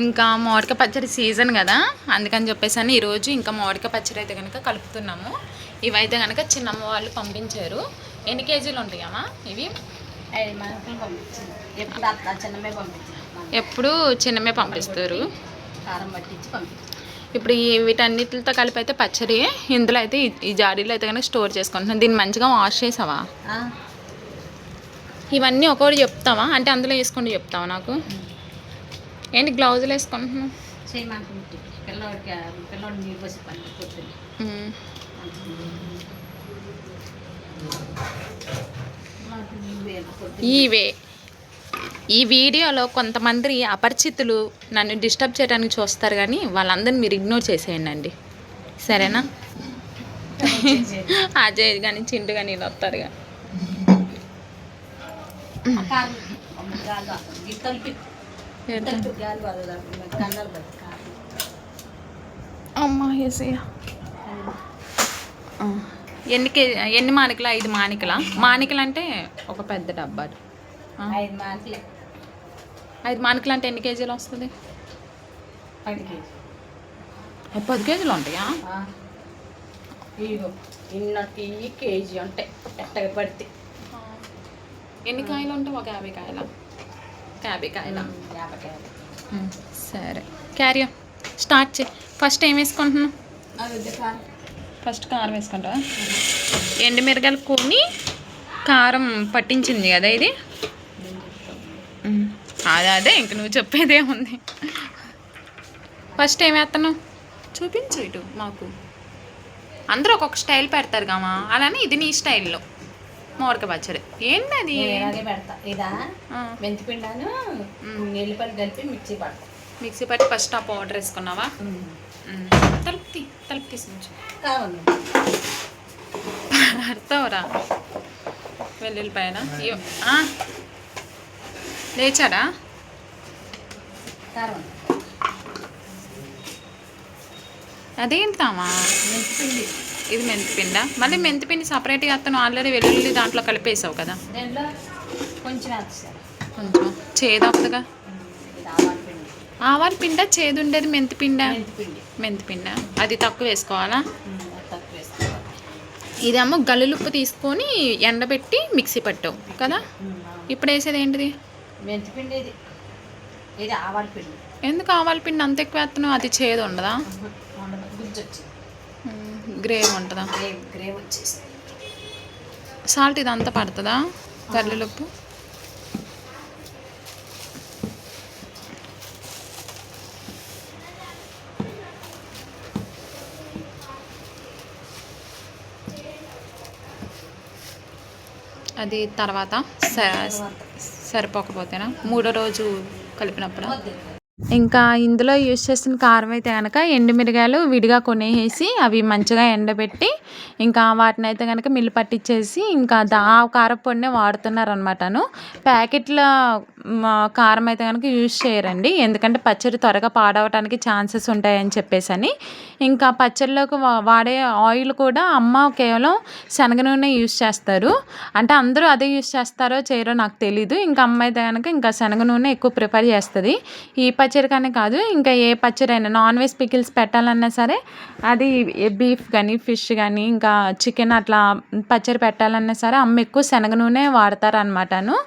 ఇంకా మామిడికాయ పచ్చడి సీజన్ కదా, అందుకని చెప్పేసి అని ఈరోజు ఇంకా మామిడికాయ పచ్చడి అయితే కనుక కలుపుతున్నాము. ఇవైతే కనుక చిన్నమ్మ వాళ్ళు పంపించారు. ఎన్ని కేజీలు ఉంటాయమ్మా ఇవి? 5 మనకులు పంపించింది. ఎప్పుడు చిన్నమే పంపిస్తారు. కారం పట్టించి పంపించారు. ఇప్పుడు వీటన్నిటితో కలిపి అయితే పచ్చడి ఇందులో అయితే ఈ జాడీలో అయితే కనుక స్టోర్ చేసుకుంటున్నాను. దీన్ని మంచిగా వాష్ చేసావా? ఇవన్నీ ఒకటి చెప్తావా? అంటే అందులో వేసుకుంటూ చెప్తావా నాకు? ఏంటి గ్లౌజులు వేసుకుంటున్నావు? ఈ వీడియోలో కొంతమంది అపరిచితులు నన్ను డిస్టర్బ్ చేయడానికి చూస్తారు, కానీ వాళ్ళందరినీ మీరు ఇగ్నోర్ చేసేయండి, సరేనా? అజయ్ కానీ చింటూ కానీ వీళ్ళు వస్తారు కానీ. అమ్మా ఎన్ని మానికలా? 5 మానికలా? మానికలు అంటే ఒక పెద్ద డబ్బా. 5 మానికలే. 5 మానికలు అంటే ఎన్ని కేజీలు వస్తుంది? 10 కేజీ. 10 కేజీలు ఉంటాయా? ఇన్నటి కేజీ ఉంటాయి ఎట్టగా పడితే. ఎన్ని కాయలు ఉంటాయి? ఒక 50 కాయల? 50 కాయల. 50 కాయలు. సరే, క్యారియర్ స్టార్ట్ చేయి. ఫస్ట్ ఏం వేసుకుంటున్నావు? ఫస్ట్ కారం వేసుకుంటావా? ఎండుమిరగాయలు కొని కారం పట్టించింది కదా ఇది. అదే ఇంక నువ్వు చెప్పేదే ఉంది. ఫస్ట్ ఏం వేస్తున్నావు? చూపించు ఇటు మాకు. అందరూ ఒక్కొక్క స్టైల్ పెడతారు కామా, అలానే ఇది నీ స్టైల్లో మామిడికాయ పచ్చడి. ఏంటి అది? పెడతా. ఇదా మెంతిపిండాను నీళ్ళపల్లి కలిపి మిక్సీ పట్టి ఫస్ట్ ఆ పౌడర్ వేసుకున్నావా? తలుపు తీసుకుంటు పడతావురా. వెల్లుల్లిపాయన లేచాడా? అదేంటామా? మెంతిపిండి. ఇది మెంతిపిండా? మళ్ళీ మెంతిపిండి సపరేట్గా అతను ఆల్రెడీ వెల్లుల్లి దాంట్లో కలిపేసావు కదా. కొంచెం చేదవుతుందిగా. ఆవాల పిండ చేదు ఉండేది. మెంతిపిండా? మెంతిపిండా అది తక్కువ వేసుకోవాలా? ఇదేమో గల్లులుప్పు తీసుకొని ఎండబెట్టి మిక్సీ పట్టావు కదా. ఇప్పుడు వేసేది ఏంటిది? మెంతిపిండి. ఇది ఆవాల పిండి. ఎందుకు ఆవాల పిండి అంత ఎక్కువ వేస్తున్నావు? అది చేదు ఉండదా? గ్రేవ్ ఉంటుందా? గ్రేవ్ వచ్చేసి. సాల్ట్ ఇదంతా పడుతుందా? గల్లులుప్పు. అది తర్వాత సరిపోకపోతేనా? 3వ రోజు కలిపినప్పుడు. ఇంకా ఇందులో యూజ్ చేసిన కారం అయితే కనుక ఎండుమిరగాయలు విడిగా కొనేసి అవి మంచిగా ఎండబెట్టి ఇంకా వాటిని అయితే కనుక మిల్లు పట్టించేసి ఇంకా ఆ కారపొడినే వాడుతున్నారనమాటను. ప్యాకెట్ల కారం అయితే కనుక యూజ్ చేయరండి, ఎందుకంటే పచ్చడి త్వరగా పాడవడానికి ఛాన్సెస్ ఉంటాయని చెప్పేసి అని. ఇంకా పచ్చడిలోకి వాడే ఆయిల్ కూడా అమ్మ కేవలం శనగ నూనె యూజ్ చేస్తారు. అంటే అందరూ అదే యూజ్ చేస్తారో చేయరో నాకు తెలీదు. ఇంకా అమ్మ అయితే కనుక ఇంకా శనగ నూనె ఎక్కువ ప్రిఫర్ చేస్తుంది. ఈ పచ్చడికనే కాదు, ఇంకా ఏ పచ్చడి అయినా నాన్ వెజ్ పికిల్స్ పెట్టాలన్నా సరే, అది బీఫ్ కానీ ఫిష్ కానీ ఇంకా చికెన్ అట్లా పచ్చడి పెట్టాలన్నా సరే అమ్మ ఎక్కువ శనగ నూనె వాడతారనమాటను.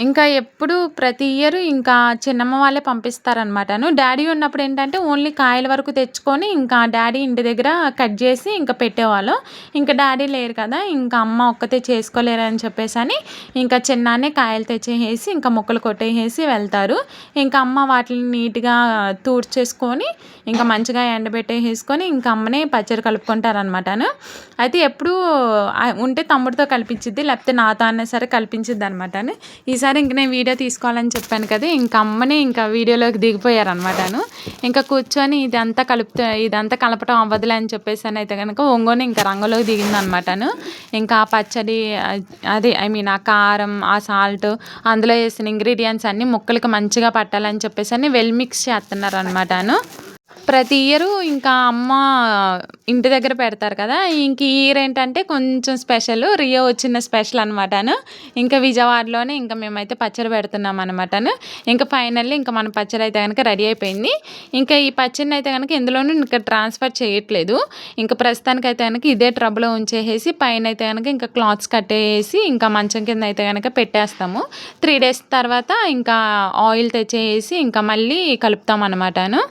ఇంకా ఎప్పుడు ప్రతి ఇయర్ ఇంకా చిన్నమ్మ వాళ్ళే పంపిస్తారనమాటను. డాడీ ఉన్నప్పుడు ఏంటంటే ఓన్లీ కాయల వరకు తెచ్చుకొని ఇంకా డాడీ ఇంటి దగ్గర కట్ చేసి ఇంకా పెట్టేవాళ్ళు. ఇంకా డాడీ లేరు కదా, ఇంకా అమ్మ ఒక్కతే చేసుకోలేరు అని చెప్పేసి అని ఇంకా చిన్నానే కాయలు తెచ్చేసి ఇంకా ముక్కలు కొట్టేసి వెళ్తారు. ఇంకా అమ్మ వాటిని నీట్గా తూడ్చేసుకొని ఇంకా మంచిగా ఎండబెట్టేసుకొని ఇంకా అమ్మనే పచ్చడి కలుపుకుంటారనమాటను. అయితే ఎప్పుడు ఉంటే తమ్ముడితో కల్పించిద్ది, లేకపోతే నాతో అన్నా సరే కల్పించిద్ది అనమాటను. ఈసారి ఇంక నేను వీడియో తీసుకోవాలని చెప్పాను కదా, ఇంకా అమ్మని ఇంకా వీడియోలోకి దిగిపోయారనమాటను. ఇంకా కూర్చొని ఇదంతా కలపటం అవ్వదులే అని చెప్పేసి అని అయితే కనుక ఒంగోని ఇంకా రంగులోకి దిగిందనమాటను. ఇంకా ఆ పచ్చడి అదే ఆ కారం, ఆ సాల్ట్, అందులో వేసిన ఇంగ్రీడియంట్స్ అన్నీ ముక్కలకి మంచిగా పట్టాలని చెప్పేసి అని వెల్ మిక్స్ చేస్తున్నారు అనమాటను. ప్రతి ఇయరు ఇంకా అమ్మ ఇంటి దగ్గర పెడతారు కదా! ఇంక ఈ ఇయర్ ఏంటంటే కొంచెం స్పెషల్. రియో వచ్చిన స్పెషల్ అనమాటను. ఇంకా విజయవాడలోనే ఇంకా మేమైతే పచ్చడి పెడుతున్నామనమాటను. ఇంకా ఫైనల్లీ ఇంకా మన పచ్చడి అయితే గనక రెడీ అయిపోయింది. ఇంకా ఈ పచ్చడినైతే గనక ఎందులోనూ ఇంకా ట్రాన్స్‌ఫర్ చేయట్లేదు. ఇంకా ప్రస్తుతానికైతే గనక ఇదే టబ్‌లో ఉంచేసేసి పైనైతే గనక ఇంకా క్లాత్స్ కట్టేసి ఇంకా మంచం కింద అయితే గనక పెట్టేస్తాము. 3 డేస్ తర్వాత ఇంకా ఆయిల్ తెచ్చేసి ఇంకా మళ్ళీ కలుపుతామనమాటను.